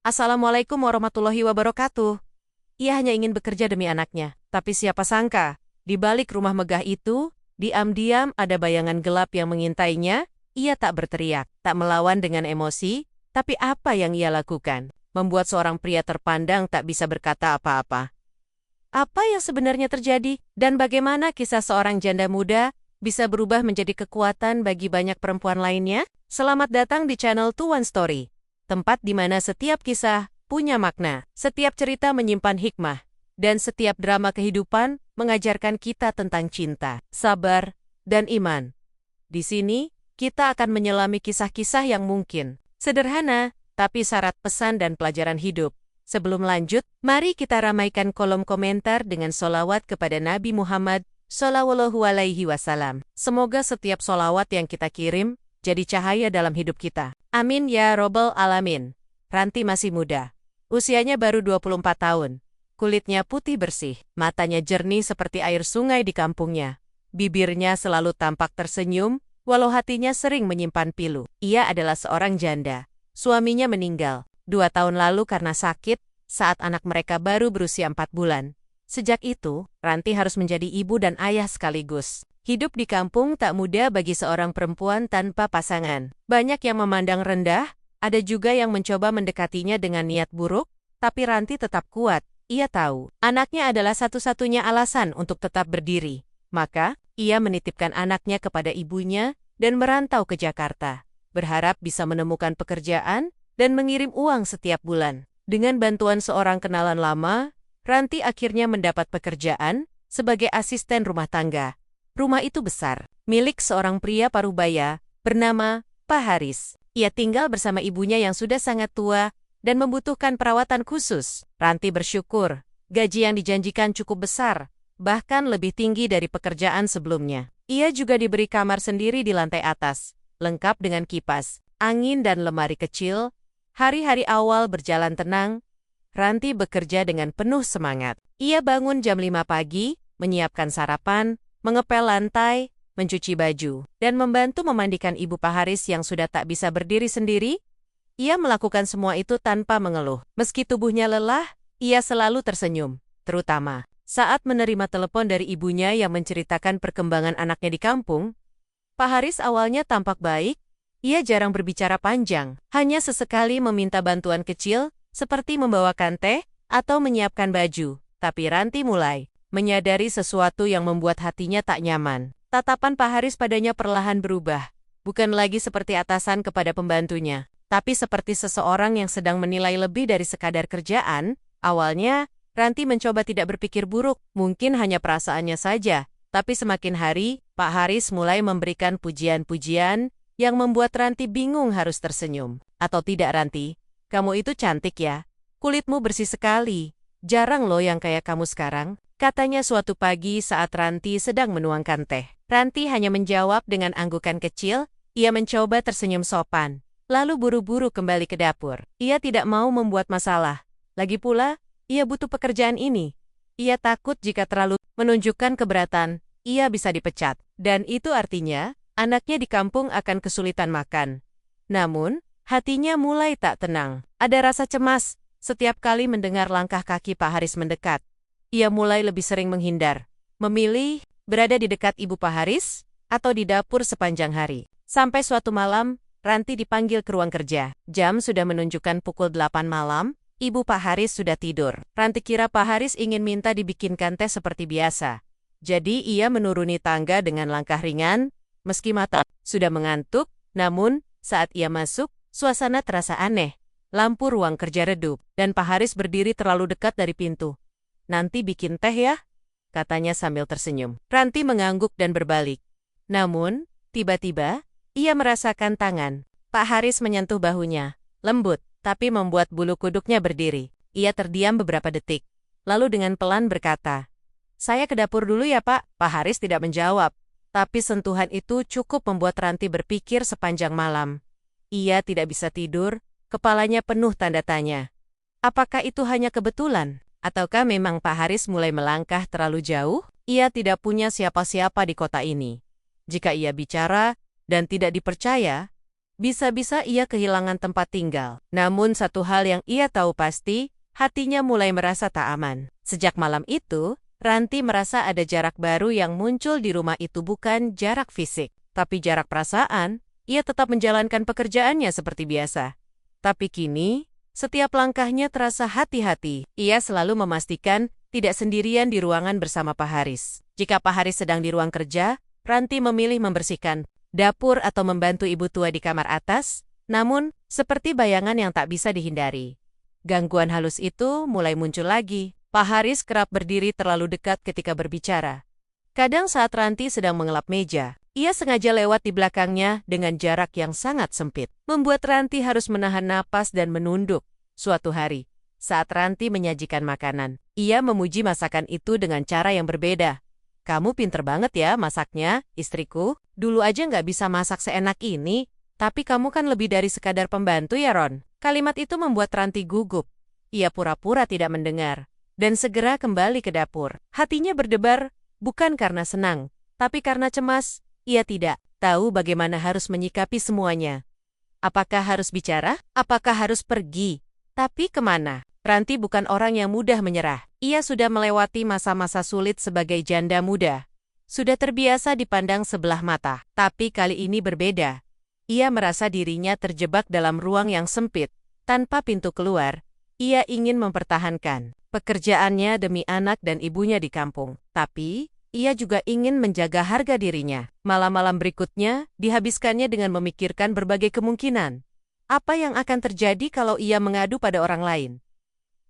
Assalamualaikum warahmatullahi wabarakatuh. Ia hanya ingin bekerja demi anaknya, tapi siapa sangka, di balik rumah megah itu, diam-diam ada bayangan gelap yang mengintainya. Ia tak berteriak, tak melawan dengan emosi, tapi apa yang ia lakukan, membuat seorang pria terpandang tak bisa berkata apa-apa. Apa yang sebenarnya terjadi, dan bagaimana kisah seorang janda muda bisa berubah menjadi kekuatan bagi banyak perempuan lainnya? Selamat datang di channel Tuan Story, tempat di mana setiap kisah punya makna, setiap cerita menyimpan hikmah, dan setiap drama kehidupan mengajarkan kita tentang cinta, sabar, dan iman. Di sini, kita akan menyelami kisah-kisah yang mungkin sederhana, tapi syarat pesan dan pelajaran hidup. Sebelum lanjut, mari kita ramaikan kolom komentar dengan sholawat kepada Nabi Muhammad Shallallahu Alaihi Wasallam. Semoga setiap sholawat yang kita kirim jadi cahaya dalam hidup kita. Amin ya Robbal Alamin. Ranti masih muda. Usianya baru 24 tahun. Kulitnya putih bersih, matanya jernih seperti air sungai di kampungnya. Bibirnya selalu tampak tersenyum, walau hatinya sering menyimpan pilu. Ia adalah seorang janda. Suaminya meninggal 2 tahun lalu karena sakit, saat anak mereka baru berusia 4 bulan. Sejak itu, Ranti harus menjadi ibu dan ayah sekaligus. Hidup di kampung tak mudah bagi seorang perempuan tanpa pasangan. Banyak yang memandang rendah, ada juga yang mencoba mendekatinya dengan niat buruk, tapi Ranti tetap kuat. Ia tahu, anaknya adalah satu-satunya alasan untuk tetap berdiri. Maka, ia menitipkan anaknya kepada ibunya dan merantau ke Jakarta, berharap bisa menemukan pekerjaan dan mengirim uang setiap bulan. Dengan bantuan seorang kenalan lama, Ranti akhirnya mendapat pekerjaan sebagai asisten rumah tangga. Rumah itu besar, milik seorang pria parubaya bernama Pak Haris. Ia tinggal bersama ibunya yang sudah sangat tua dan membutuhkan perawatan khusus. Ranti bersyukur, gaji yang dijanjikan cukup besar, bahkan lebih tinggi dari pekerjaan sebelumnya. Ia juga diberi kamar sendiri di lantai atas, lengkap dengan kipas, angin dan lemari kecil. Hari-hari awal berjalan tenang, Ranti bekerja dengan penuh semangat. Ia bangun jam 5 pagi, menyiapkan sarapan, mengepel lantai, mencuci baju, dan membantu memandikan ibu Pak Haris yang sudah tak bisa berdiri sendiri. Ia melakukan semua itu tanpa mengeluh. Meski tubuhnya lelah, ia selalu tersenyum, terutama saat menerima telepon dari ibunya yang menceritakan perkembangan anaknya di kampung. Pak Haris awalnya tampak baik. Ia jarang berbicara panjang, hanya sesekali meminta bantuan kecil, seperti membawakan teh atau menyiapkan baju. Tapi Ranti mulai menyadari sesuatu yang membuat hatinya tak nyaman. Tatapan Pak Haris padanya perlahan berubah, bukan lagi seperti atasan kepada pembantunya, tapi seperti seseorang yang sedang menilai lebih dari sekadar kerjaan. Awalnya, Ranti mencoba tidak berpikir buruk, mungkin hanya perasaannya saja, tapi semakin hari, Pak Haris mulai memberikan pujian-pujian yang membuat Ranti bingung harus tersenyum. Atau tidak Ranti, kamu itu cantik ya, kulitmu bersih sekali, jarang loh yang kayak kamu sekarang, katanya suatu pagi saat Ranti sedang menuangkan teh. Ranti hanya menjawab dengan anggukan kecil. Ia mencoba tersenyum sopan, lalu buru-buru kembali ke dapur. Ia tidak mau membuat masalah. Lagi pula, ia butuh pekerjaan ini. Ia takut jika terlalu menunjukkan keberatan, ia bisa dipecat. Dan itu artinya, anaknya di kampung akan kesulitan makan. Namun, hatinya mulai tak tenang. Ada rasa cemas setiap kali mendengar langkah kaki Pak Haris mendekat. Ia mulai lebih sering menghindar, memilih berada di dekat ibu Pak Haris atau di dapur sepanjang hari. Sampai suatu malam, Ranti dipanggil ke ruang kerja. Jam sudah menunjukkan pukul 8 malam, ibu Pak Haris sudah tidur. Ranti kira Pak Haris ingin minta dibikinkan teh seperti biasa. Jadi ia menuruni tangga dengan langkah ringan, meski mata sudah mengantuk. Namun, saat ia masuk, suasana terasa aneh. Lampu ruang kerja redup, dan Pak Haris berdiri terlalu dekat dari pintu. "Nanti bikin teh ya?" katanya sambil tersenyum. Ranti mengangguk dan berbalik. Namun, tiba-tiba, ia merasakan tangan Pak Haris menyentuh bahunya, lembut, tapi membuat bulu kuduknya berdiri. Ia terdiam beberapa detik, lalu dengan pelan berkata, "Saya ke dapur dulu ya Pak." Pak Haris tidak menjawab, tapi sentuhan itu cukup membuat Ranti berpikir sepanjang malam. Ia tidak bisa tidur, kepalanya penuh tanda tanya. Apakah itu hanya kebetulan? Ataukah memang Pak Haris mulai melangkah terlalu jauh? Ia tidak punya siapa-siapa di kota ini. Jika ia bicara dan tidak dipercaya, Bisa-bisa ia kehilangan tempat tinggal. Namun satu hal yang ia tahu pasti, hatinya mulai merasa tak aman. Sejak malam itu, Ranti merasa ada jarak baru yang muncul di rumah itu, bukan jarak fisik, tapi jarak perasaan. Ia tetap menjalankan pekerjaannya seperti biasa. Tapi kini, setiap langkahnya terasa hati-hati. Ia selalu memastikan tidak sendirian di ruangan bersama Pak Haris. Jika Pak Haris sedang di ruang kerja, Ranti memilih membersihkan dapur atau membantu ibu tua di kamar atas, namun seperti bayangan yang tak bisa dihindari. Gangguan halus itu mulai muncul lagi. Pak Haris kerap berdiri terlalu dekat ketika berbicara. Kadang saat Ranti sedang mengelap meja, ia sengaja lewat di belakangnya dengan jarak yang sangat sempit, membuat Ranti harus menahan napas dan menunduk. Suatu hari, saat Ranti menyajikan makanan, ia memuji masakan itu dengan cara yang berbeda. "Kamu pinter banget ya masaknya, istriku. Dulu aja nggak bisa masak seenak ini, tapi kamu kan lebih dari sekadar pembantu ya, Ron." Kalimat itu membuat Ranti gugup. Ia pura-pura tidak mendengar, dan segera kembali ke dapur. Hatinya berdebar, bukan karena senang, tapi karena cemas. Ia tidak tahu bagaimana harus menyikapi semuanya. Apakah harus bicara? Apakah harus pergi? Tapi kemana? Ranti bukan orang yang mudah menyerah. Ia sudah melewati masa-masa sulit sebagai janda muda. Sudah terbiasa dipandang sebelah mata. Tapi kali ini berbeda. Ia merasa dirinya terjebak dalam ruang yang sempit. Tanpa pintu keluar, ia ingin mempertahankan pekerjaannya demi anak dan ibunya di kampung. Tapi ia juga ingin menjaga harga dirinya. Malam-malam berikutnya dihabiskannya dengan memikirkan berbagai kemungkinan. Apa yang akan terjadi kalau ia mengadu pada orang lain?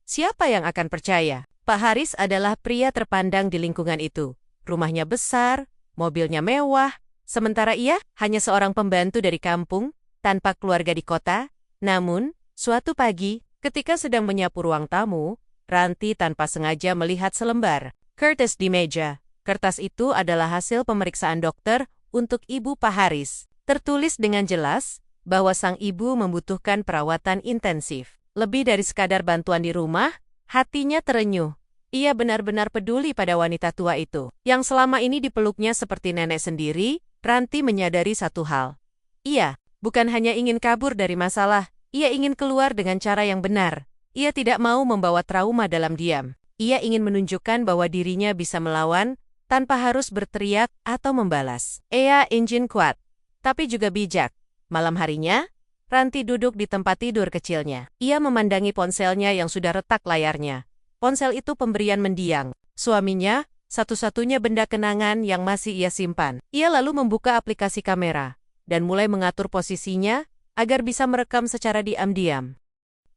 Siapa yang akan percaya? Pak Haris adalah pria terpandang di lingkungan itu. Rumahnya besar, mobilnya mewah, sementara ia hanya seorang pembantu dari kampung, tanpa keluarga di kota. Namun, suatu pagi, ketika sedang menyapu ruang tamu, Ranti tanpa sengaja melihat selembar kertas di meja. Kertas itu adalah hasil pemeriksaan dokter untuk ibu Pak Haris. Tertulis dengan jelas bahwa sang ibu membutuhkan perawatan intensif. Lebih dari sekadar bantuan di rumah, hatinya terenyuh. Ia benar-benar peduli pada wanita tua itu, yang selama ini dipeluknya seperti nenek sendiri. Ranti menyadari satu hal. Ia bukan hanya ingin kabur dari masalah, ia ingin keluar dengan cara yang benar. Ia tidak mau membawa trauma dalam diam. Ia ingin menunjukkan bahwa dirinya bisa melawan, tanpa harus berteriak atau membalas. Ia ingin kuat, tapi juga bijak. Malam harinya, Ranti duduk di tempat tidur kecilnya. Ia memandangi ponselnya yang sudah retak layarnya. Ponsel itu pemberian mendiang suaminya, satu-satunya benda kenangan yang masih ia simpan. Ia lalu membuka aplikasi kamera, dan mulai mengatur posisinya agar bisa merekam secara diam-diam.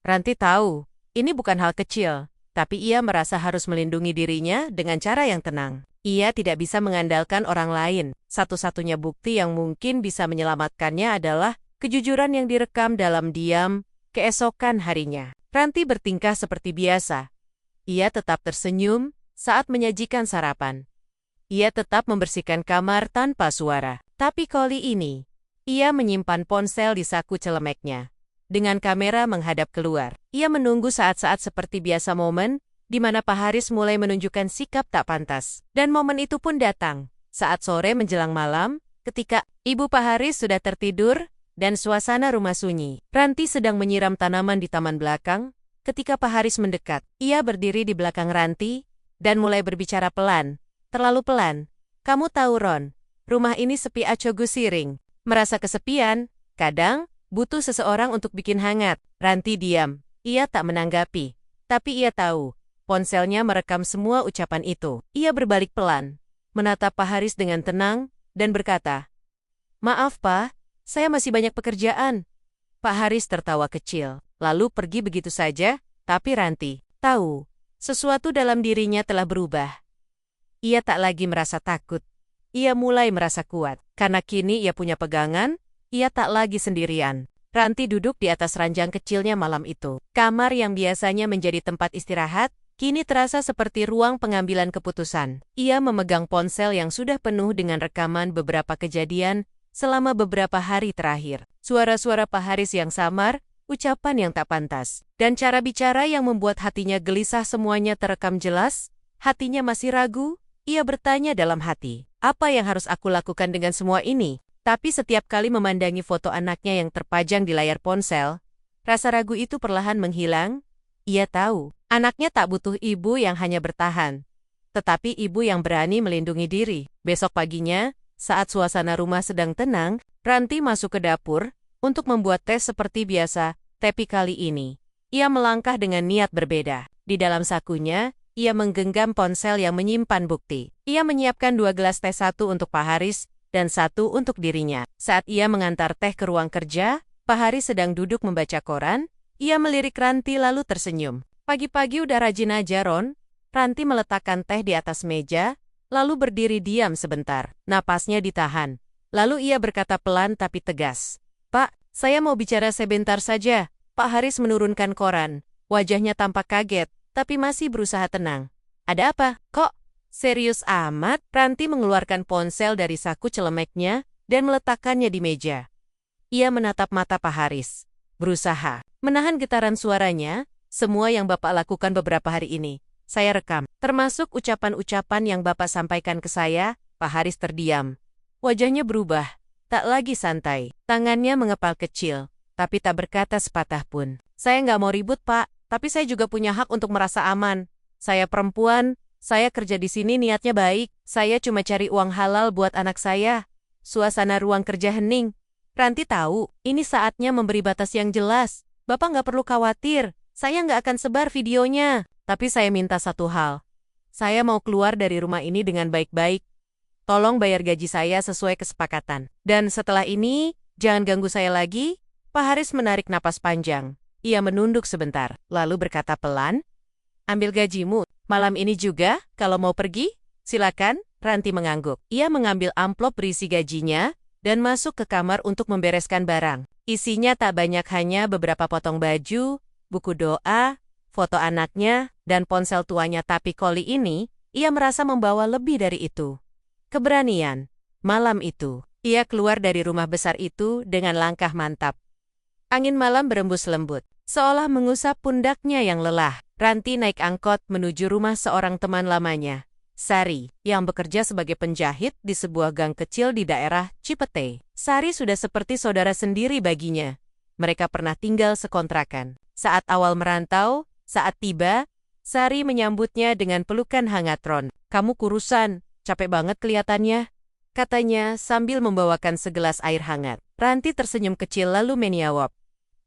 Ranti tahu, ini bukan hal kecil, tapi ia merasa harus melindungi dirinya dengan cara yang tenang. Ia tidak bisa mengandalkan orang lain. Satu-satunya bukti yang mungkin bisa menyelamatkannya adalah kejujuran yang direkam dalam diam. Keesokan harinya, Ranti bertingkah seperti biasa. Ia tetap tersenyum saat menyajikan sarapan. Ia tetap membersihkan kamar tanpa suara. Tapi kali ini, ia menyimpan ponsel di saku celemeknya. Dengan kamera menghadap keluar, ia menunggu saat-saat seperti biasa, momen di mana Pak Haris mulai menunjukkan sikap tak pantas. Dan momen itu pun datang saat sore menjelang malam, ketika ibu Pak Haris sudah tertidur dan suasana rumah sunyi. Ranti sedang menyiram tanaman di taman belakang. Ketika Pak Haris mendekat, ia berdiri di belakang Ranti dan mulai berbicara pelan, terlalu pelan. "Kamu tahu, Ron, rumah ini sepi aco gusiring. Merasa kesepian, kadang butuh seseorang untuk bikin hangat." Ranti diam. Ia tak menanggapi. Tapi ia tahu, ponselnya merekam semua ucapan itu. Ia berbalik pelan, menatap Pak Haris dengan tenang, dan berkata, "Maaf, Pak, saya masih banyak pekerjaan." Pak Haris tertawa kecil, lalu pergi begitu saja. Tapi Ranti tahu, sesuatu dalam dirinya telah berubah. Ia tak lagi merasa takut. Ia mulai merasa kuat, karena kini ia punya pegangan. Ia tak lagi sendirian. Ranti duduk di atas ranjang kecilnya malam itu. Kamar yang biasanya menjadi tempat istirahat, kini terasa seperti ruang pengambilan keputusan. Ia memegang ponsel yang sudah penuh dengan rekaman beberapa kejadian selama beberapa hari terakhir. Suara-suara Pak Haris yang samar, ucapan yang tak pantas, dan cara bicara yang membuat hatinya gelisah, semuanya terekam jelas. Hatinya masih ragu. Ia bertanya dalam hati, apa yang harus aku lakukan dengan semua ini? Tapi setiap kali memandangi foto anaknya yang terpajang di layar ponsel, rasa ragu itu perlahan menghilang. Ia tahu, anaknya tak butuh ibu yang hanya bertahan, tetapi ibu yang berani melindungi diri. Besok paginya, saat suasana rumah sedang tenang, Ranti masuk ke dapur untuk membuat teh seperti biasa, tapi kali ini, ia melangkah dengan niat berbeda. Di dalam sakunya, ia menggenggam ponsel yang menyimpan bukti. Ia menyiapkan 2 gelas teh, 1 untuk Pak Haris dan 1 untuk dirinya. Saat ia mengantar teh ke ruang kerja, Pak Haris sedang duduk membaca koran. Ia melirik Ranti lalu tersenyum. Pagi-pagi udah rajin aja, Ron. Ranti meletakkan teh di atas meja, lalu berdiri diam sebentar. Napasnya ditahan. Lalu ia berkata pelan tapi tegas. Pak, saya mau bicara sebentar saja. Pak Haris menurunkan koran. Wajahnya tampak kaget, tapi masih berusaha tenang. Ada apa? Kok serius amat? Ranti mengeluarkan ponsel dari saku celemeknya dan meletakkannya di meja. Ia menatap mata Pak Haris, berusaha menahan getaran suaranya. Semua yang Bapak lakukan beberapa hari ini, saya rekam, termasuk ucapan-ucapan yang Bapak sampaikan ke saya. Pak Haris terdiam. Wajahnya berubah, tak lagi santai. Tangannya mengepal kecil, tapi tak berkata sepatah pun. Saya nggak mau ribut, Pak. Tapi saya juga punya hak untuk merasa aman. Saya perempuan, saya kerja di sini niatnya baik. Saya cuma cari uang halal buat anak saya. Suasana ruang kerja hening. Ranti tahu, ini saatnya memberi batas yang jelas. Bapak nggak perlu khawatir, saya nggak akan sebar videonya. Tapi saya minta satu hal. Saya mau keluar dari rumah ini dengan baik-baik. Tolong bayar gaji saya sesuai kesepakatan. Dan setelah ini, jangan ganggu saya lagi. Pak Haris menarik napas panjang. Ia menunduk sebentar, lalu berkata pelan, ambil gajimu, malam ini juga, kalau mau pergi, silakan. Ranti mengangguk. Ia mengambil amplop berisi gajinya, dan masuk ke kamar untuk membereskan barang. Isinya tak banyak, hanya beberapa potong baju, buku doa, foto anaknya, dan ponsel tuanya. Tapi kali ini, ia merasa membawa lebih dari itu. Keberanian. Malam itu, ia keluar dari rumah besar itu dengan langkah mantap. Angin malam berembus lembut, seolah mengusap pundaknya yang lelah. Ranti naik angkot menuju rumah seorang teman lamanya, Sari, yang bekerja sebagai penjahit di sebuah gang kecil di daerah Cipete. Sari sudah seperti saudara sendiri baginya. Mereka pernah tinggal sekontrakan. Saat awal merantau, saat tiba, Sari menyambutnya dengan pelukan hangat. Ron, kamu kurusan, capek banget kelihatannya, katanya sambil membawakan segelas air hangat. Ranti tersenyum kecil lalu menjawab.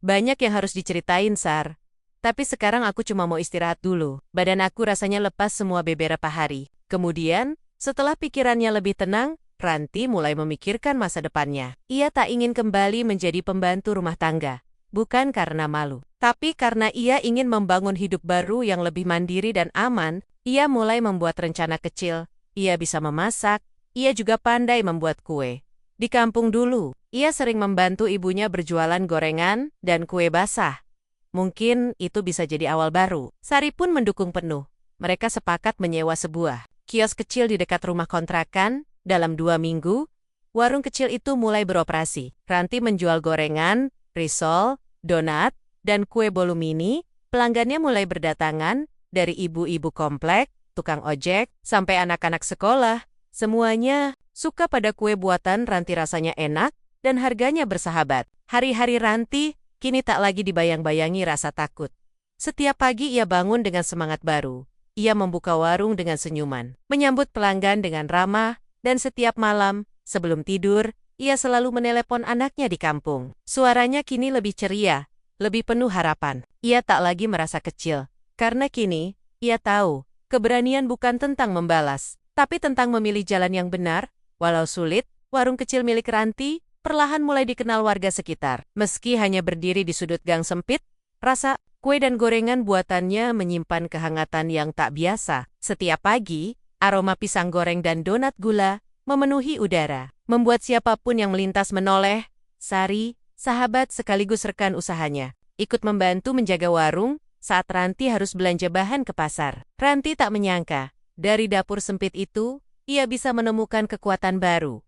Banyak yang harus diceritain, Sar. Tapi sekarang aku cuma mau istirahat dulu. Badan aku rasanya lepas semua beberapa hari. Kemudian, setelah pikirannya lebih tenang, Ranti mulai memikirkan masa depannya. Ia tak ingin kembali menjadi pembantu rumah tangga. Bukan karena malu, tapi karena ia ingin membangun hidup baru yang lebih mandiri dan aman. Ia mulai membuat rencana kecil. Ia bisa memasak, ia juga pandai membuat kue. Di kampung dulu, ia sering membantu ibunya berjualan gorengan dan kue basah. Mungkin itu bisa jadi awal baru. Sari pun mendukung penuh. Mereka sepakat menyewa sebuah kios kecil di dekat rumah kontrakan. Dalam 2 minggu, warung kecil itu mulai beroperasi. Ranti menjual gorengan, risol, donat, dan kue bolu mini. Pelanggannya mulai berdatangan dari ibu-ibu komplek, tukang ojek, sampai anak-anak sekolah. Semuanya suka pada kue buatan Ranti, rasanya enak dan harganya bersahabat. Hari-hari Ranti kini tak lagi dibayang-bayangi rasa takut. Setiap pagi ia bangun dengan semangat baru. Ia membuka warung dengan senyuman, menyambut pelanggan dengan ramah, dan setiap malam, sebelum tidur, ia selalu menelepon anaknya di kampung. Suaranya kini lebih ceria, lebih penuh harapan. Ia tak lagi merasa kecil, karena kini, ia tahu, keberanian bukan tentang membalas, tapi tentang memilih jalan yang benar. Walau sulit, warung kecil milik Ranti perlahan mulai dikenal warga sekitar. Meski hanya berdiri di sudut gang sempit, rasa kue dan gorengan buatannya menyimpan kehangatan yang tak biasa. Setiap pagi, aroma pisang goreng dan donat gula memenuhi udara, membuat siapapun yang melintas menoleh. Sari, sahabat sekaligus rekan usahanya, ikut membantu menjaga warung saat Ranti harus belanja bahan ke pasar. Ranti tak menyangka, dari dapur sempit itu, ia bisa menemukan kekuatan baru.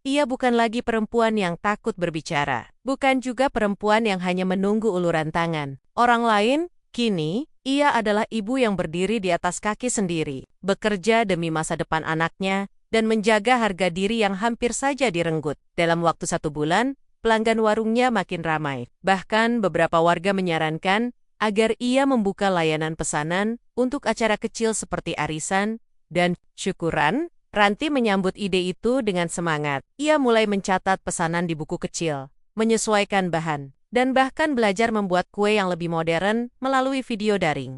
Ia bukan lagi perempuan yang takut berbicara, bukan juga perempuan yang hanya menunggu uluran tangan orang lain. Kini, ia adalah ibu yang berdiri di atas kaki sendiri, bekerja demi masa depan anaknya, dan menjaga harga diri yang hampir saja direnggut. Dalam waktu 1 bulan, pelanggan warungnya makin ramai. Bahkan beberapa warga menyarankan agar ia membuka layanan pesanan untuk acara kecil seperti arisan dan syukuran. Ranti menyambut ide itu dengan semangat. Ia mulai mencatat pesanan di buku kecil, menyesuaikan bahan, dan bahkan belajar membuat kue yang lebih modern melalui video daring.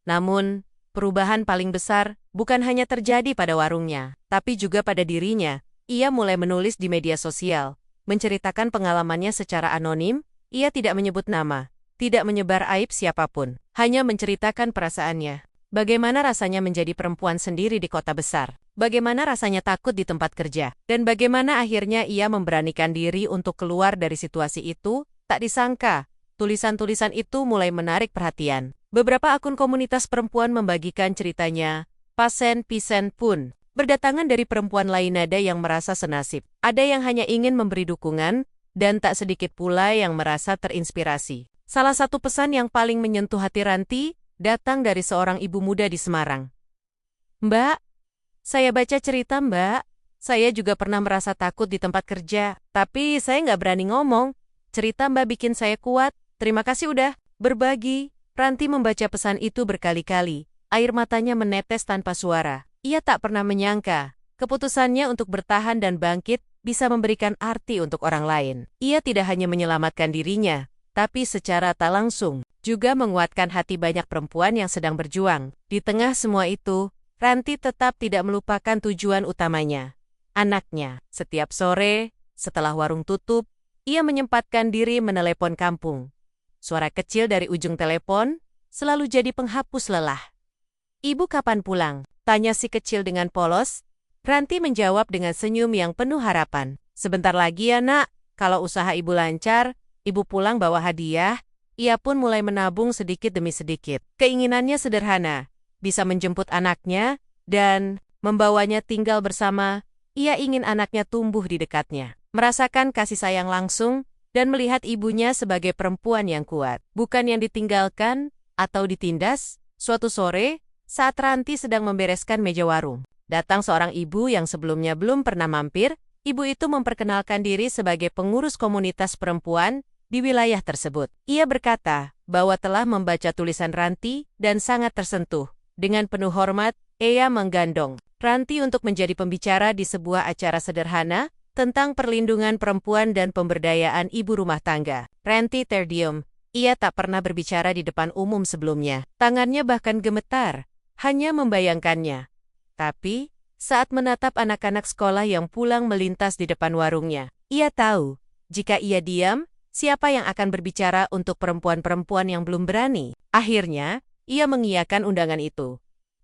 Namun, perubahan paling besar bukan hanya terjadi pada warungnya, tapi juga pada dirinya. Ia mulai menulis di media sosial, menceritakan pengalamannya secara anonim. Ia tidak menyebut nama, tidak menyebar aib siapapun, hanya menceritakan perasaannya. Bagaimana rasanya menjadi perempuan sendiri di kota besar? Bagaimana rasanya takut di tempat kerja? Dan bagaimana akhirnya ia memberanikan diri untuk keluar dari situasi itu? Tak disangka, tulisan-tulisan itu mulai menarik perhatian. Beberapa akun komunitas perempuan membagikan ceritanya. Pasien-pisen pun berdatangan dari perempuan lain, ada yang merasa senasib, ada yang hanya ingin memberi dukungan, dan tak sedikit pula yang merasa terinspirasi. Salah satu pesan yang paling menyentuh hati Ranti datang dari seorang ibu muda di Semarang. "Mbak, saya baca cerita Mbak. Saya juga pernah merasa takut di tempat kerja, tapi saya nggak berani ngomong. Cerita Mbak bikin saya kuat. Terima kasih udah berbagi." Ranti membaca pesan itu berkali-kali. Air matanya menetes tanpa suara. Ia tak pernah menyangka keputusannya untuk bertahan dan bangkit bisa memberikan arti untuk orang lain. Ia tidak hanya menyelamatkan dirinya, tapi secara tak langsung juga menguatkan hati banyak perempuan yang sedang berjuang. Di tengah semua itu, Ranti tetap tidak melupakan tujuan utamanya, anaknya. Setiap sore, setelah warung tutup, ia menyempatkan diri menelepon kampung. Suara kecil dari ujung telepon selalu jadi penghapus lelah. "Ibu kapan pulang?" tanya si kecil dengan polos. Ranti menjawab dengan senyum yang penuh harapan. "Sebentar lagi ya nak, kalau usaha ibu lancar, ibu pulang bawa hadiah." Ia pun mulai menabung sedikit demi sedikit. Keinginannya sederhana, bisa menjemput anaknya dan membawanya tinggal bersama. Ia ingin anaknya tumbuh di dekatnya, merasakan kasih sayang langsung, dan melihat ibunya sebagai perempuan yang kuat, bukan yang ditinggalkan atau ditindas. Suatu sore, saat Ranti sedang membereskan meja warung, datang seorang ibu yang sebelumnya belum pernah mampir. Ibu itu memperkenalkan diri sebagai pengurus komunitas perempuan di wilayah tersebut. Ia berkata bahwa telah membaca tulisan Ranti dan sangat tersentuh. Dengan penuh hormat, ia menggandong Ranti untuk menjadi pembicara di sebuah acara sederhana tentang perlindungan perempuan dan pemberdayaan ibu rumah tangga. Ranti terdiam. Ia tak pernah berbicara di depan umum sebelumnya. Tangannya bahkan gemetar, hanya membayangkannya. Tapi, saat menatap anak-anak sekolah yang pulang melintas di depan warungnya, ia tahu, jika ia diam, siapa yang akan berbicara untuk perempuan-perempuan yang belum berani? Akhirnya, ia mengiyakan undangan itu.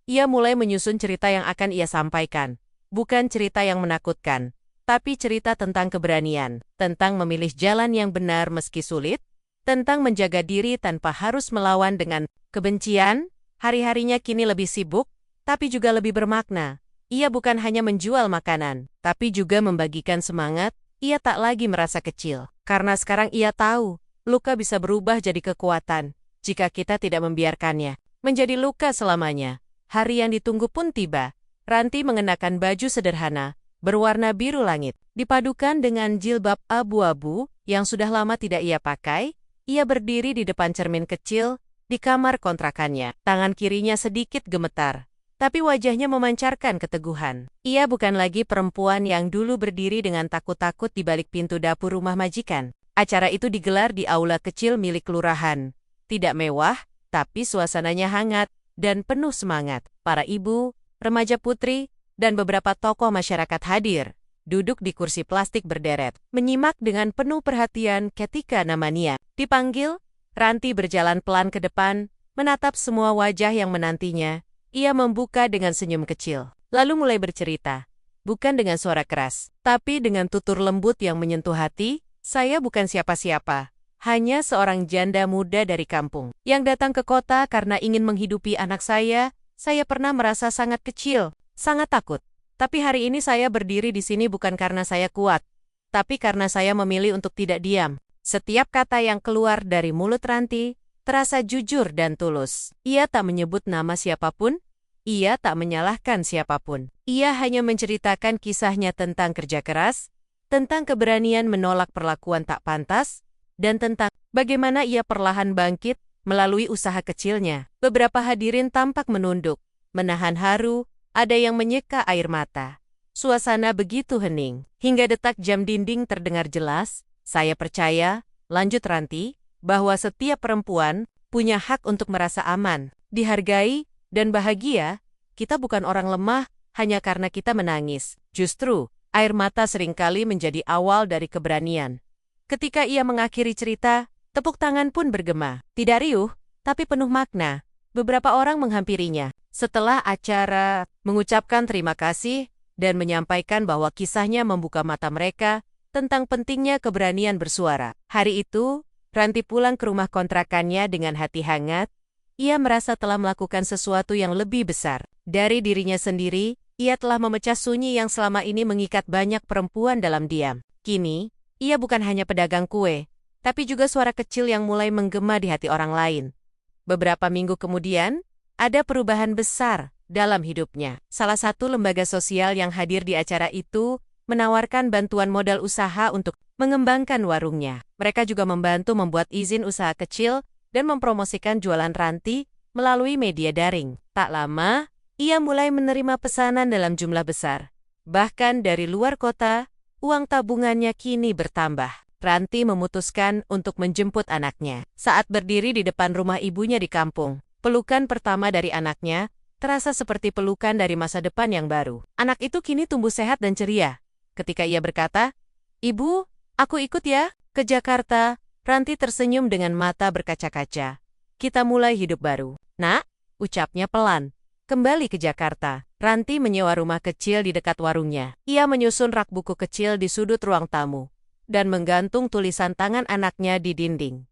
Ia mulai menyusun cerita yang akan ia sampaikan. Bukan cerita yang menakutkan, tapi cerita tentang keberanian, tentang memilih jalan yang benar meski sulit, tentang menjaga diri tanpa harus melawan dengan kebencian. Hari-harinya kini lebih sibuk, tapi juga lebih bermakna. Ia bukan hanya menjual makanan, tapi juga membagikan semangat. Ia tak lagi merasa kecil, karena sekarang ia tahu, luka bisa berubah jadi kekuatan, jika kita tidak membiarkannya menjadi luka selamanya. Hari yang ditunggu pun tiba. Ranti mengenakan baju sederhana, berwarna biru langit, dipadukan dengan jilbab abu-abu yang sudah lama tidak ia pakai. Ia berdiri di depan cermin kecil di kamar kontrakannya. Tangan kirinya sedikit gemetar, tapi wajahnya memancarkan keteguhan. Ia bukan lagi perempuan yang dulu berdiri dengan takut-takut di balik pintu dapur rumah majikan. Acara itu digelar di aula kecil milik kelurahan. Tidak mewah, tapi suasananya hangat dan penuh semangat. Para ibu, remaja putri, dan beberapa tokoh masyarakat hadir, duduk di kursi plastik berderet, menyimak dengan penuh perhatian ketika namanya dipanggil. Ranti berjalan pelan ke depan, menatap semua wajah yang menantinya. Ia membuka dengan senyum kecil, lalu mulai bercerita. Bukan dengan suara keras, tapi dengan tutur lembut yang menyentuh hati. "Saya bukan siapa-siapa, hanya seorang janda muda dari kampung, yang datang ke kota karena ingin menghidupi anak saya. Saya pernah merasa sangat kecil, sangat takut. Tapi hari ini saya berdiri di sini bukan karena saya kuat, tapi karena saya memilih untuk tidak diam." Setiap kata yang keluar dari mulut Ranti terasa jujur dan tulus. Ia tak menyebut nama siapapun. ia tak menyalahkan siapapun. Ia hanya menceritakan kisahnya tentang kerja keras, tentang keberanian menolak perlakuan tak pantas, dan tentang bagaimana ia perlahan bangkit melalui usaha kecilnya. Beberapa hadirin tampak menunduk, menahan haru, ada yang menyeka air mata. Suasana begitu hening. Hingga detak jam dinding terdengar jelas, saya percaya, lanjut Ranti, bahwa setiap perempuan punya hak untuk merasa aman, dihargai, dan bahagia. Kita bukan orang lemah hanya karena kita menangis. Justru, air mata seringkali menjadi awal dari keberanian. Ketika ia mengakhiri cerita, tepuk tangan pun bergema. Tidak riuh, tapi penuh makna. Beberapa orang menghampirinya. Setelah acara, mengucapkan terima kasih, dan menyampaikan bahwa kisahnya membuka mata mereka tentang pentingnya keberanian bersuara. Hari itu, Ranti pulang ke rumah kontrakannya dengan hati hangat. Ia merasa telah melakukan sesuatu yang lebih besar. Dari dirinya sendiri, ia telah memecah sunyi yang selama ini mengikat banyak perempuan dalam diam. Kini, ia bukan hanya pedagang kue, tapi juga suara kecil yang mulai menggema di hati orang lain. Beberapa minggu kemudian, ada perubahan besar dalam hidupnya. Salah satu lembaga sosial yang hadir di acara itu menawarkan bantuan modal usaha untuk mengembangkan warungnya. Mereka juga membantu membuat izin usaha kecil dan mempromosikan jualan Ranti melalui media daring. Tak lama, ia mulai menerima pesanan dalam jumlah besar. Bahkan dari luar kota, uang tabungannya kini bertambah. Ranti memutuskan untuk menjemput anaknya. Saat berdiri di depan rumah ibunya di kampung, pelukan pertama dari anaknya terasa seperti pelukan dari masa depan yang baru. Anak itu kini tumbuh sehat dan ceria. Ketika ia berkata, "Ibu, aku ikut ya ke Jakarta." Ranti tersenyum dengan mata berkaca-kaca. "Kita mulai hidup baru." "Nak," ucapnya pelan. Kembali ke Jakarta, Ranti menyewa rumah kecil di dekat warungnya. Ia menyusun rak buku kecil di sudut ruang tamu dan menggantung tulisan tangan anaknya di dinding.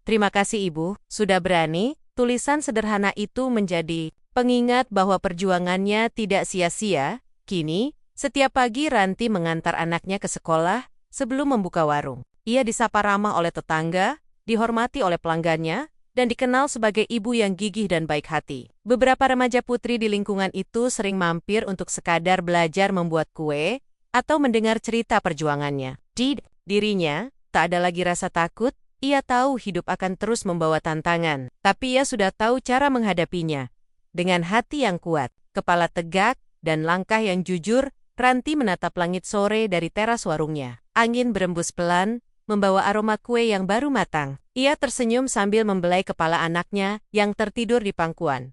"Terima kasih Ibu, sudah berani." Tulisan sederhana itu menjadi pengingat bahwa perjuangannya tidak sia-sia. Kini, setiap pagi Ranti mengantar anaknya ke sekolah sebelum membuka warung. Ia disapa ramah oleh tetangga, dihormati oleh pelanggannya, dan dikenal sebagai ibu yang gigih dan baik hati. Beberapa remaja putri di lingkungan itu sering mampir untuk sekadar belajar membuat kue atau mendengar cerita perjuangannya. Di dirinya, tak ada lagi rasa takut. Ia tahu hidup akan terus membawa tantangan, tapi ia sudah tahu cara menghadapinya. Dengan hati yang kuat, kepala tegak, dan langkah yang jujur, Ranti menatap langit sore dari teras warungnya. Angin berembus pelan, membawa aroma kue yang baru matang. Ia tersenyum sambil membelai kepala anaknya yang tertidur di pangkuan.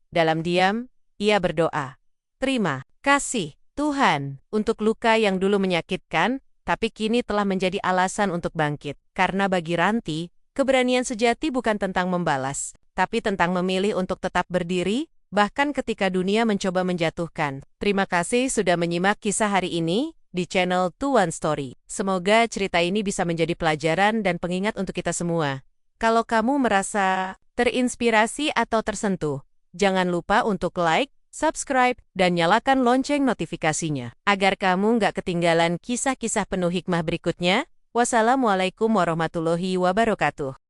Dalam diam, ia berdoa, "Terima kasih, Tuhan, untuk luka yang dulu menyakitkan, tapi kini telah menjadi alasan untuk bangkit." Karena bagi Ranti, keberanian sejati bukan tentang membalas, tapi tentang memilih untuk tetap berdiri, bahkan ketika dunia mencoba menjatuhkan. Terima kasih sudah menyimak kisah hari ini di channel Tuan Story. Semoga cerita ini bisa menjadi pelajaran dan pengingat untuk kita semua. Kalau kamu merasa terinspirasi atau tersentuh, jangan lupa untuk like, subscribe, dan nyalakan lonceng notifikasinya, agar kamu nggak ketinggalan kisah-kisah penuh hikmah berikutnya. Wassalamualaikum warahmatullahi wabarakatuh.